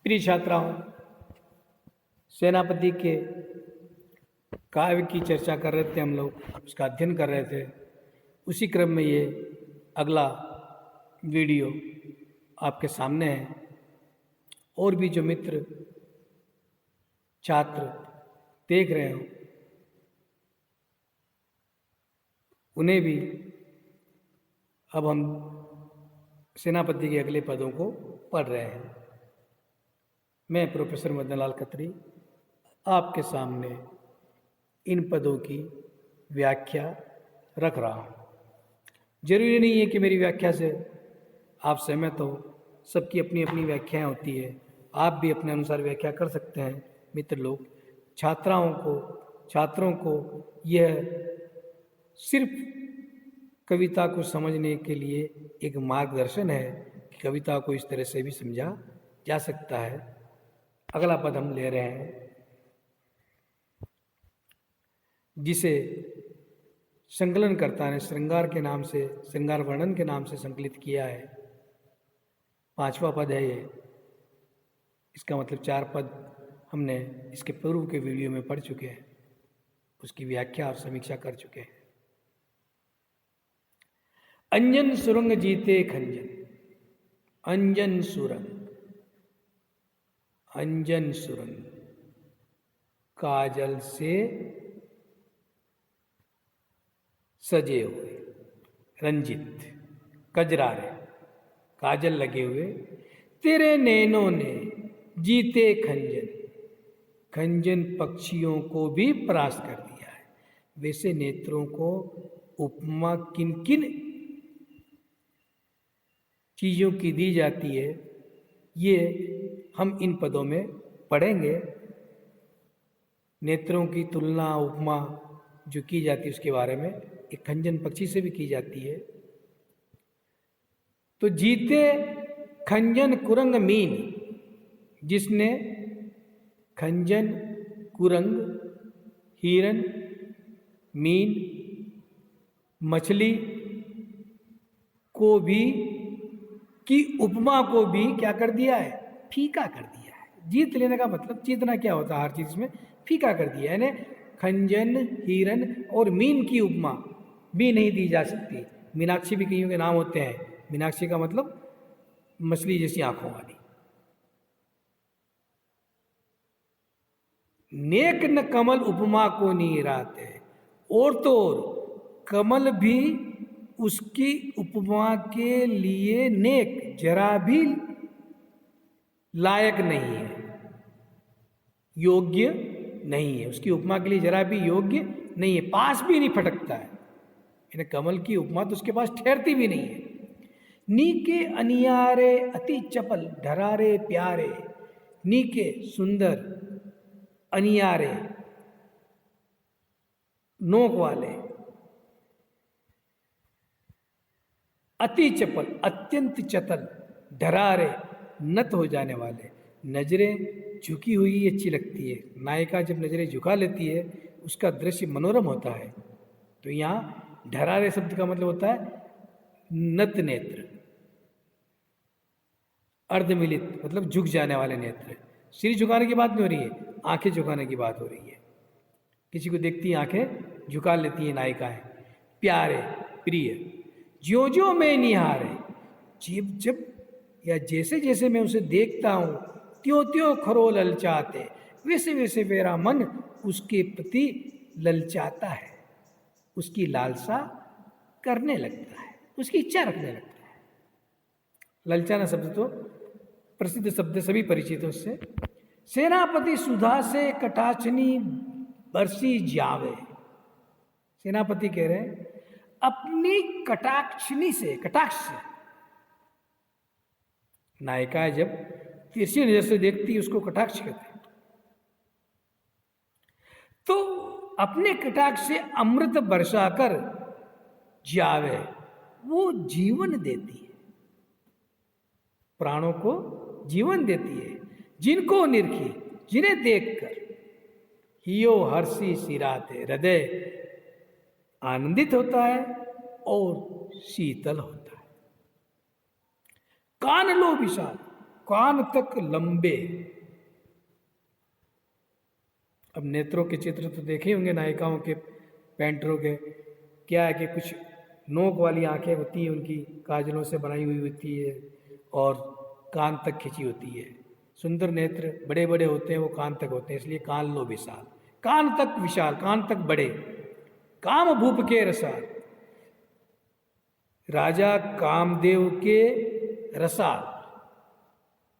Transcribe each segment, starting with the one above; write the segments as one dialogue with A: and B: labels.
A: प्रिय छात्राओं, सेनापति के काव्य की चर्चा कर रहे थे हम लोग, उसका अध्ययन कर रहे थे। उसी क्रम में ये अगला वीडियो आपके सामने है। और भी जो मित्र छात्र देख रहे हो उन्हें भी अब हम सेनापति के अगले पदों को पढ़ रहे हैं। मैं प्रोफेसर मदन लाल खत्री आपके सामने इन पदों की व्याख्या रख रहा हूँ। जरूरी नहीं है कि मेरी व्याख्या से आप सहमत हो, सबकी अपनी अपनी व्याख्याएं होती है। आप भी अपने अनुसार व्याख्या कर सकते हैं। मित्र लोग, छात्रों को यह सिर्फ कविता को समझने के लिए एक मार्गदर्शन है कि कविता को इस तरह से भी समझा जा सकता है। अगला पद हम ले रहे हैं जिसे संकलनकर्ता ने श्रृंगार के नाम से, श्रृंगार वर्णन के नाम से संकलित किया है। 5वां पद है ये। इसका मतलब 4 पद हमने इसके पूर्व के वीडियो में पढ़ चुके हैं, उसकी व्याख्या और समीक्षा कर चुके हैं। अंजन सुरंग जीते खंजन, अंजन सुरंग, अंजन सुरंग, काजल से सजे हुए, रंजित, कजरारे, काजल लगे हुए, तेरे नैनों ने जीते खंजन, खंजन पक्षियों को भी परास्त कर दिया है। वैसे नेत्रों को उपमा किन किन चीज़ों की दी जाती है, ये हम इन पदों में पढ़ेंगे। नेत्रों की तुलना, उपमा जो की जाती है उसके बारे में एक खंजन पक्षी से भी की जाती है। तो जीते खंजन कुरंग मीन, जिसने खंजन, कुरंग, हिरन, मीन, मछली को भी की उपमा को भी क्या कर दिया है? फीका कर दिया है। जीत लेने का मतलब जीतना क्या होता है? हर चीज में फीका कर दिया है। यानी खंजन, हिरन और मीन की उपमा भी नहीं दी जा सकती। मीनाक्षी भी कईयों के नाम होते हैं। मीनाक्षी का मतलब मछली जैसी आंखों वाली। नेक न कमल उपमा को नीराते, और तो और कमल भी उसकी उपमा के लिए नेक, जरा भी लायक नहीं है, योग्य नहीं है। उसकी उपमा के लिए जरा भी योग्य नहीं है, पास भी नहीं फटकता है। यानी कमल की उपमा तो उसके पास ठहरती भी नहीं है। नीके अनियारे अति चपल, ढरारे प्यारे, नीके सुंदर, अनियारे नोक वाले, अति चपल अत्यंत चतल, ढरारे नत हो जाने वाले। नजरें झुकी हुई अच्छी लगती है। नायिका जब नजरें झुका लेती है उसका दृश्य मनोरम होता है। तो यहाँ ढरारे शब्द का मतलब होता है नत नेत्र, अर्धमिलित मतलब झुक जाने वाले नेत्र। सिर झुकाने की बात नहीं हो रही है, आंखें झुकाने की बात हो रही है। किसी को देखती है आंखें झुका लेती है नायिकाएं। प्यारे, प्रिय, ज्यो ज्यो मैं निहारे, जब जब या जैसे जैसे मैं उसे देखता हूं, त्यों त्यों खरो ललचाते, वैसे वैसे मेरा मन उसके प्रति ललचाता है, उसकी लालसा करने लगता है, उसकी इच्छा रखने लगता है। ललचाना शब्द तो प्रसिद्ध शब्द, सभी परिचित है उससे। सेनापति सुधा से कटाक्षनी बरसी जावे, सेनापति कह रहे हैं अपनी कटाक्षनी से, कटाक्ष से, नायिका जब तिरछी नजर से देखती है उसको कटाक्ष कहते हैं। तो अपने कटाक्ष से अमृत बरसाकर जावे, वो जीवन देती है, प्राणों को जीवन देती है। जिनको निरखी, जिन्हें देखकर हियो हर्षी सिराते, हृदय आनंदित होता है और शीतल होता है। कान लो विशाल, कान तक लंबे। अब नेत्रों के चित्र तो देखे होंगे नायिकाओं के, पेंटरों के। क्या है कि कुछ नोक वाली आंखें होती हैं उनकी, काजलों से बनाई हुई होती है और कान तक खिंची होती है। सुंदर नेत्र बड़े बड़े होते हैं, वो कान तक होते हैं, इसलिए कान लो विशाल। कान तक विशाल, कान तक बड़े। काम भूप के रसाल, राजा कामदेव के रसाल,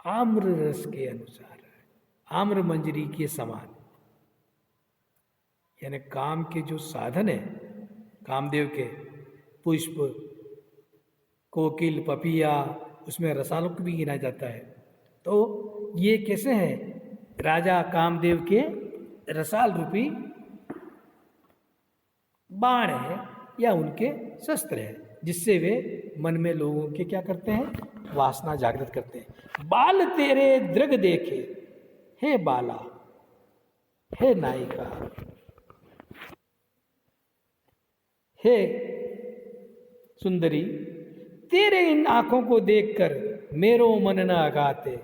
A: आम्र रस के अनुसार, आम्र मंजरी के समान। यानी काम के जो साधन है कामदेव के, पुष्प, कोकिल, पपिया, उसमें रसालों को भी गिना जाता है। तो ये कैसे है? राजा कामदेव के रसाल रूपी बाण है या उनके शस्त्र है, जिससे वे मन में लोगों के क्या करते हैं? वासना जागृत करते हैं। बाल तेरे दृग देखे हे बाला, हे नायिका, हे सुंदरी, तेरे इन आंखों को देखकर मेरो मन न आगाते,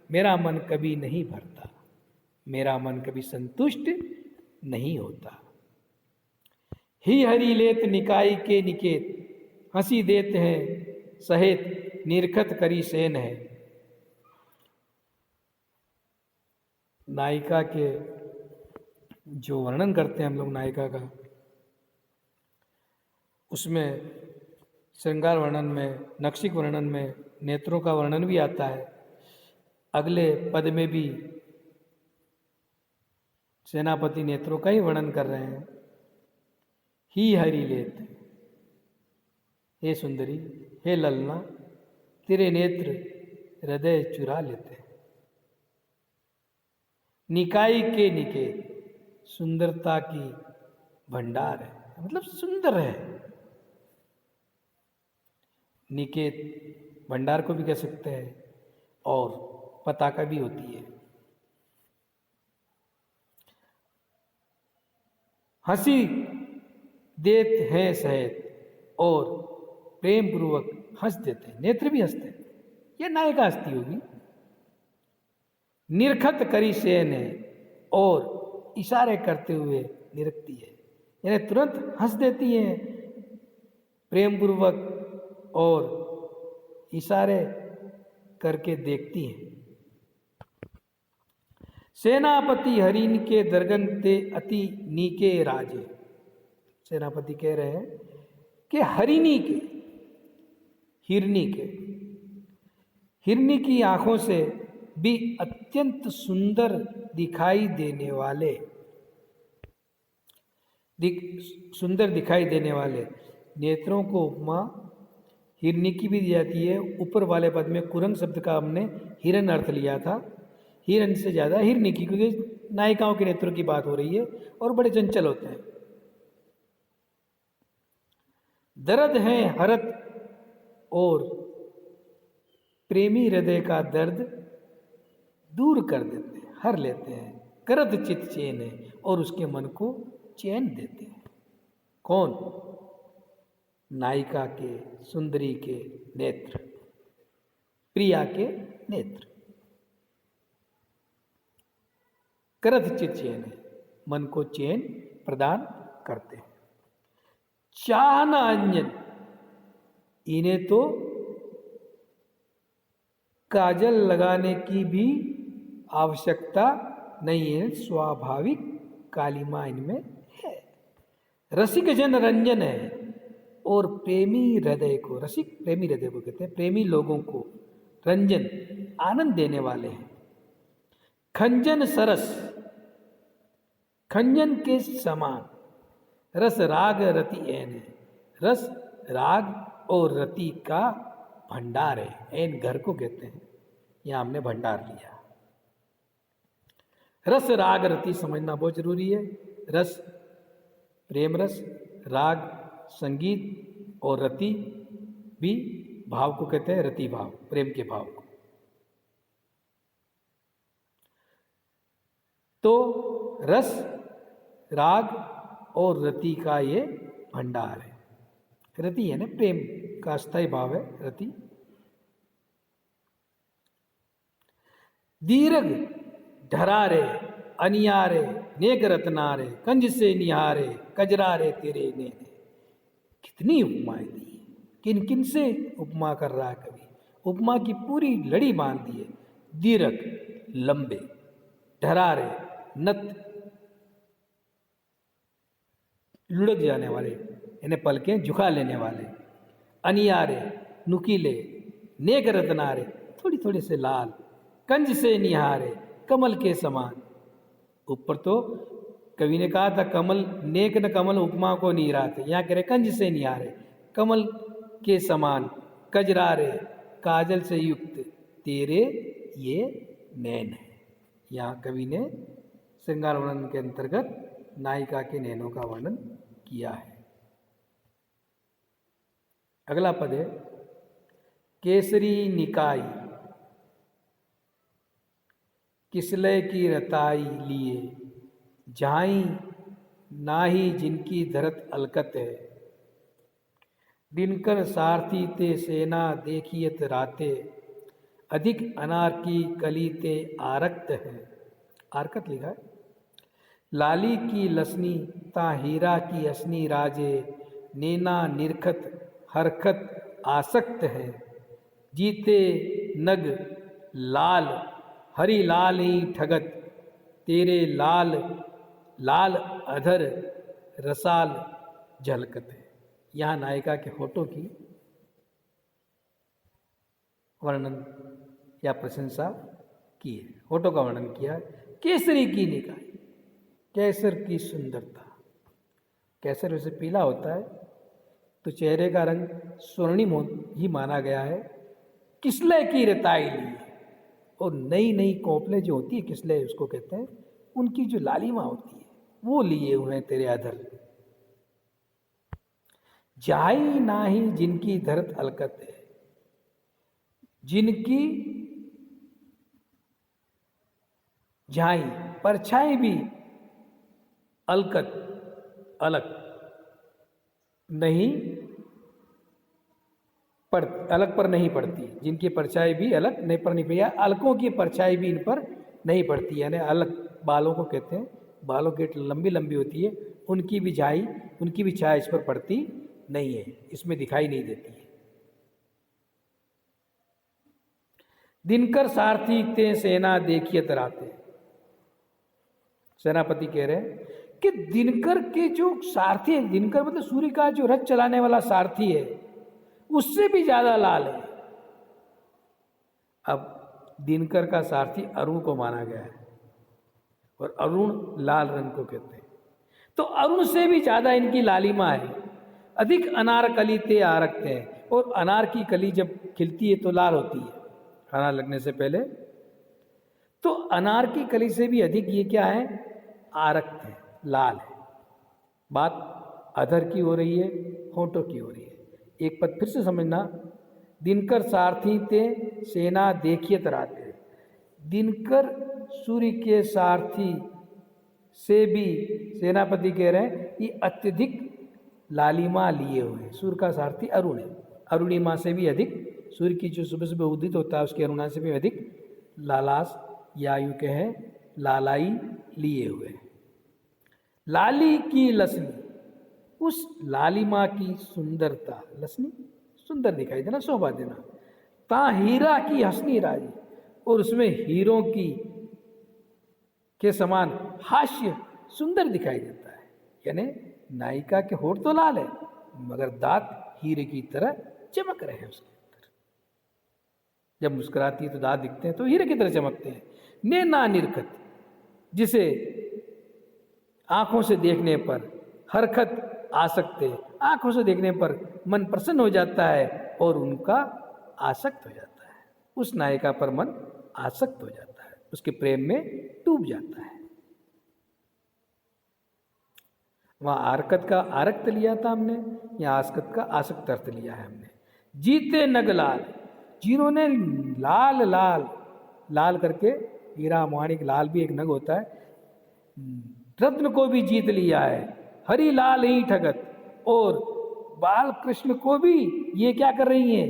A: मेरा मन कभी नहीं भरता, मेरा मन कभी संतुष्ट नहीं होता। ही हरि लेत निकाय के निकेत, हंसी देते हैं सहेत, निरखत करी सेन है। नायिका के जो वर्णन करते हैं हम लोग नायिका का, उसमें श्रृंगार वर्णन में, नक्षिक वर्णन में नेत्रों का वर्णन भी आता है। अगले पद में भी सेनापति नेत्रों का ही वर्णन कर रहे हैं। ही हरि लेत, हे सुंदरी, हे ललना, तेरे नेत्र हृदय चुरा लेते। निकाय के निकेत, सुंदरता की भंडार है, मतलब सुंदर है। निकेत भंडार को भी कह सकते हैं और पताका भी होती है। हंसी देत हैं सहित, और प्रेम पूर्वक हंस देते हैं, नेत्र भी हंसते हैं। यह नायिका हंसती होगी। निरखत करी सेन है, और इशारे करते हुए निरखती है, यानी तुरंत हंस देती हैं प्रेम पूर्वक और इशारे करके देखती हैं। सेनापति हरिन के दर्गन ते अति नीके राजे, सेनापति कह रहे हैं कि हरिणी के, हिरनी के, हिरनी की आंखों से भी अत्यंत सुंदर दिखाई देने वाले, सुंदर दिखाई देने वाले नेत्रों को उपमा हिरनी की भी दी जाती है। ऊपर वाले पद में कुरंग शब्द का हमने हिरन अर्थ लिया था, हिरन से ज़्यादा हिरनी की, क्योंकि नायिकाओं के नेत्रों की बात हो रही है और बड़े चंचल होते हैं। दर्द है हरत, और प्रेमी हृदय का दर्द दूर कर देते हैं, हर लेते हैं। करत चित चैन है, और उसके मन को चैन देते हैं। कौन? नायिका के, सुंदरी के नेत्र, प्रिया के नेत्र। करत चित चैन है, मन को चैन प्रदान करते हैं। चाहना अंजन, इन्हें तो काजल लगाने की भी आवश्यकता नहीं है, स्वाभाविक कालिमा इनमें है। रसिक जन रंजन है, और प्रेमी हृदय को, रसिक प्रेमी हृदय को कहते हैं, प्रेमी लोगों को रंजन आनंद देने वाले हैं। खंजन सरस, खंजन के समान, रस राग रति ऐन है, रस राग और रति का भंडार है। ऐन घर को कहते हैं, यहां हमने भंडार लिया। रस राग रति समझना बहुत जरूरी है। रस प्रेम रस, राग संगीत, और रति भी भाव को कहते हैं, रति भाव, प्रेम के भाव को। तो रस, राग और रति का ये भंडार है। रति है ना प्रेम का स्थायी भाव है रति। दीर्घ ढरारे अनियारे नेक रत्नारे कंज से निहारे कजरारे तेरे नैने। कितनी उपमाएं दी है, किन किन से उपमा कर रहा है कवि। उपमा की पूरी लड़ी बांध दी है। दीर्घ लंबे, ढरारे नत लुढ़क जाने वाले, इन्हें पलकें झुका लेने वाले, अनियारे नुकीले, नेक रत्नारे थोड़ी थोड़ी से लाल, कंज से निहारे कमल के समान। ऊपर तो कवि ने कहा था कमल नेक न कमल उपमा को नहीं रहा थे, यहाँ कह रहे कंज से निहारे कमल के समान, कजरारे काजल से युक्त तेरे ये नैन है। यहाँ कवि ने श्रृंगार वर्णन के अंतर्गत नायिका के नैनों का वर्णन किया है। अगला पद है केसरी निकाई किसलय की रताई लिए, झाई नाही जिनकी धरत अलकत है। दिनकर सारथी ते सेना देखियत राते, अधिक अनार की कली ते आरक्त है। आरकत लिखा है। लाली की लसनी ता हीरा की असनी राजे, नैना निरखत हरकत आसक्त है। जीते नग लाल हरि लाल ही ठगत, तेरे लाल लाल अधर रसाल झलकत है। यहाँ नायिका के होठों की वर्णन या प्रशंसा की है, होठों का वर्णन किया है। केसरी की निकाय, केसर की सुंदरता। केसर वैसे पीला होता है, तो चेहरे का रंग स्वर्णिम ही माना गया है। किसलय की रताई ली, और नई नई कोपलें जो होती है किसलय उसको कहते हैं, उनकी जो लालिमा होती है वो लिए हुए हैं तेरे अधर। जाई नाही जिनकी धरत अलकत है, जिनकी झाई परछाई भी अलकत अलग नहीं पड़ अलग पर नहीं पड़ती, जिनकी परछाई भी अलग नहीं पर नहीं पड़ती, अलकों की परछाई भी इन पर नहीं पड़ती। यानी अलग बालों को कहते हैं, बालों की लंबी लंबी होती है, उनकी भी झाई उनकी भी छाया इस पर पड़ती नहीं है, इसमें दिखाई नहीं देती है। दिनकर सारथी ते सेना देखिए तराते। सेनापति कह रहे हैं कि दिनकर के जो सारथी है, दिनकर मतलब सूर्य का जो रथ चलाने वाला सारथी है, उससे भी ज्यादा लाल है। अब दिनकर का सारथी अरुण को माना गया है, और अरुण लाल रंग को कहते हैं, तो अरुण से भी ज्यादा इनकी लालिमा है। अधिक अनार कली ते आरक्त है, और अनार की कली जब खिलती है तो लाल होती है अनार लगने से पहले, तो अनार की कली से भी अधिक ये क्या है, आरक्त है, लाल है। बात अधर की हो रही है, होठों की हो रही है। एक पद फिर से समझना, दिनकर सारथी ते सेना देखिए तराते। दिनकर सूर्य के सारथी से भी सेनापति कह रहे हैं ये अत्यधिक लालिमा लिए हुए हैं। सूर्य का सारथी अरुण है, अरुणिमा से भी अधिक, सूर्य की जो सुबह सुबह उदित होता है उसकी अरुणा से भी अधिक लालास या यूं कहें लालाई लिए हुए हैं। लाली की लसनी, उस लालिमा की सुंदरता, लसनी सुंदर दिखाई देना, शोभा देना। ता हीरा की हसनी राजी, और उसमें हीरों की के समान हास्य सुंदर दिखाई देता है। यानी नायिका के होठ तो लाल है, मगर दांत हीरे की तरह चमक रहे हैं उसके अंदर। जब मुस्कुराती है तो दांत दिखते हैं तो हीरे की तरह चमकते हैं। नैना निरखत, जिसे आंखों से देखने पर हरकत आ सकते, आंखों से देखने पर मन प्रसन्न हो जाता है और उनका आसक्त हो जाता है। उस नायिका पर मन आसक्त हो जाता है, उसके प्रेम में डूब जाता है। वहां आरकत का आरक्त लिया था हमने, या आसक्त का आसक्त अर्थ लिया है हमने। जीते नग लाल, जिन्होंने लाल लाल लाल करके, हीरा माणिक लाल भी एक नग होता है, रत्न को भी जीत लिया है। हरि लाल ही ठगत, और बाल कृष्ण को भी ये क्या कर रही हैं,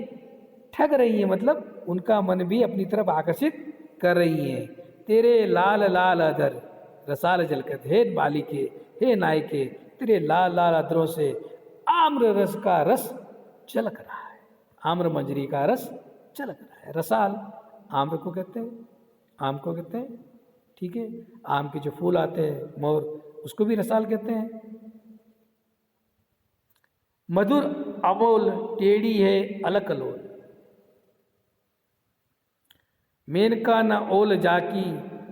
A: ठग रही हैं, मतलब उनका मन भी अपनी तरफ आकर्षित कर रही हैं। तेरे लाल लाल अधर रसाल झलकत, हे बालिके, हे नायके, तेरे लाल लाल अधरों से आम्र रस का रस झलक रहा है। आम्र मंजरी का रस झलक रहा है। रसाल आम्र को कहते हैं, आम को कहते हैं, ठीक है। आम के जो फूल आते हैं मोर, उसको भी रसाल कहते हैं। मधुर अमोल टेढ़ी है अलक लोल, मेनका न ओल जाकी,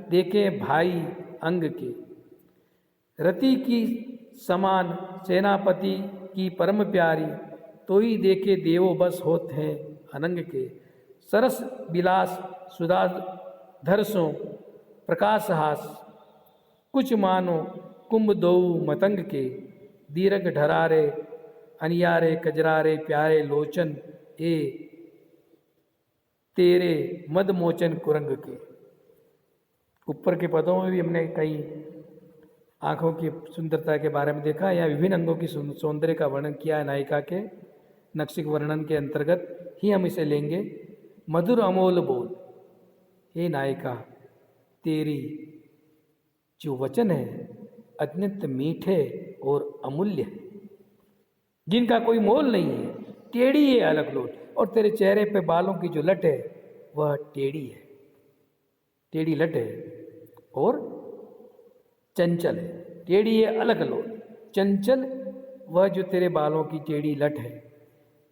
A: देखे भाई अंग के। रति की समान सेनापति की परम प्यारी, तो ही देखे देवो बस होत हैं अनंग के। सरस विलास सुधा धरसों प्रकाश हास, कुछ मानो कुंभ दोऊ मतंग के। दीर्घ ढरारे अनियारे कजरारे प्यारे लोचन, ए तेरे मद मोचन कुरंग के। ऊपर के पदों में भी हमने कई आँखों की सुंदरता के बारे में देखा, या विभिन्न अंगों की सौंदर्य का वर्णन किया है। नायिका के नक्शिक वर्णन के अंतर्गत ही हम इसे लेंगे। मधुर अमोल बोल, हे नायिका, तेरी जो वचन है अत्यंत मीठे और अमूल्य है, जिनका कोई मोल नहीं है। टेढ़ी है अलग लोट, और तेरे चेहरे पे बालों की जो लट है वह टेढ़ी है, टेढ़ी लट है और चंचल है। टेढ़ी है अलग लोट, चंचल वह जो तेरे बालों की टेढ़ी लट है।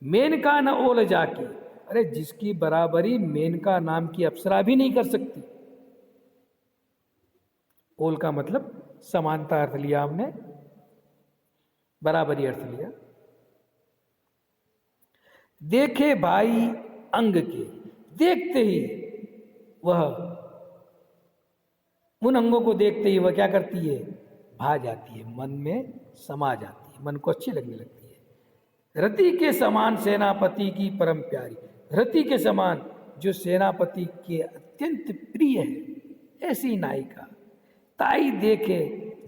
A: मेनका न ओल जाकी, अरे जिसकी बराबरी मेनका नाम की अप्सरा भी नहीं कर सकती। ओल का मतलब समानता अर्थ लिया हमने, बराबरी अर्थ लिया। देखे भाई अंग के, देखते ही वह, उन अंगों को देखते ही वह क्या करती है, भा जाती है, मन में समा जाती है, मन को अच्छी लगने लगती है। रति के समान सेनापति की परम प्यारी, रति के समान जो सेनापति के अत्यंत प्रिय है, ऐसी नायिका। ताई देखे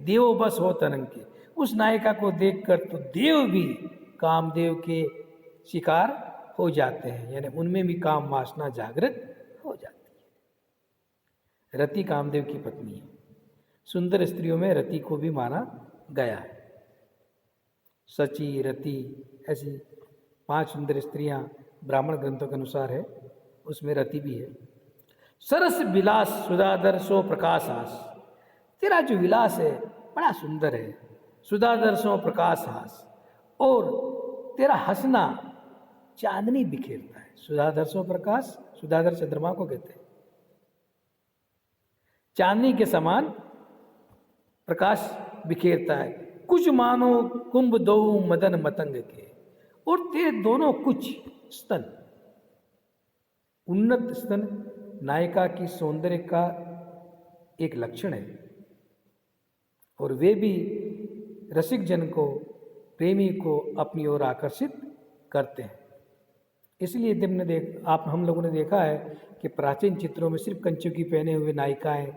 A: देवो बस हो तरंग के, उस नायिका को देखकर तो देव भी कामदेव के शिकार हो जाते हैं, यानी उनमें भी काम वासना जागृत हो जाती है। रति कामदेव की पत्नी है। सुंदर स्त्रियों में रति को भी माना गया है। सची, रति, ऐसी 5 सुंदर स्त्रियां ब्राह्मण ग्रंथों के अनुसार है, उसमें रति भी है। सरस विलास सुधाधर सो प्रकाश हास, तेरा जो विलास है बड़ा सुंदर है। सुधाधर सो प्रकाश हास, और तेरा हंसना चांदनी बिखेरता है। सुधाधर सो प्रकाश, सुधाधर चंद्रमा को कहते हैं। चांदनी के समान प्रकाश बिखेरता है। कुछ मानो कुंभ दो मदन मतंग के, और तेरे दोनों कुछ स्तन, उन्नत स्तन नायिका की सौंदर्य का एक लक्षण है, और वे भी रसिक जन को, प्रेमी को अपनी ओर आकर्षित करते हैं। इसलिए हम लोगों ने देखा है कि प्राचीन चित्रों में सिर्फ कंचुकी पहने हुए नायिकाएं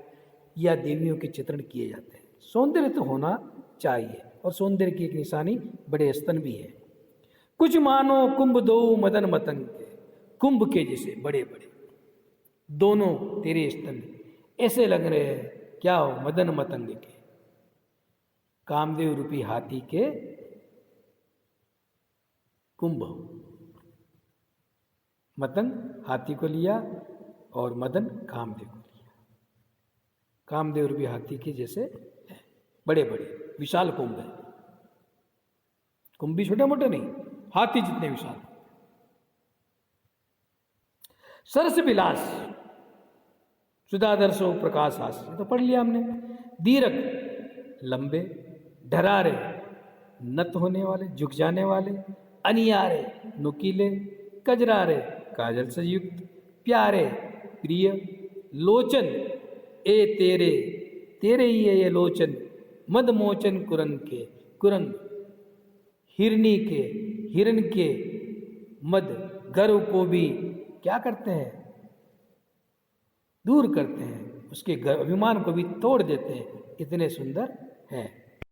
A: या देवियों के चित्रण किए जाते हैं। सौंदर्य तो होना चाहिए, और सौंदर्य की एक निशानी बड़े स्तन भी है। कुछ मानो कुंभ दो मदन मतंग के, कुंभ के जैसे बड़े बड़े दोनों तेरे स्तन ऐसे लग रहे हैं, क्या हो, मदन मतंग के, कामदेव रूपी हाथी के कुंभ। मतंग हाथी को लिया और मदन कामदेव को लिया। कामदेव रूपी हाथी के जैसे बड़े बड़े विशाल कुंभ है। कुंभ भी छोटे मोटे नहीं, हाथी जितने विशाल। सरस विलास सुधाधर सो प्रकाश हास, तो पढ़ लिया हमने। दीर्घ लंबे, ढरारे नत होने वाले, झुक जाने वाले, अनियारे नुकीले, कजरारे काजल से युक्त, प्यारे प्रिय, लोचन ए तेरे, तेरे ही है ये लोचन, मद मोचन कुरंग के, कुरंग हिरनी के, हिरण के मद गर्व को भी क्या करते हैं, दूर करते हैं, उसके अभिमान को भी तोड़ देते हैं, इतने सुंदर हैं।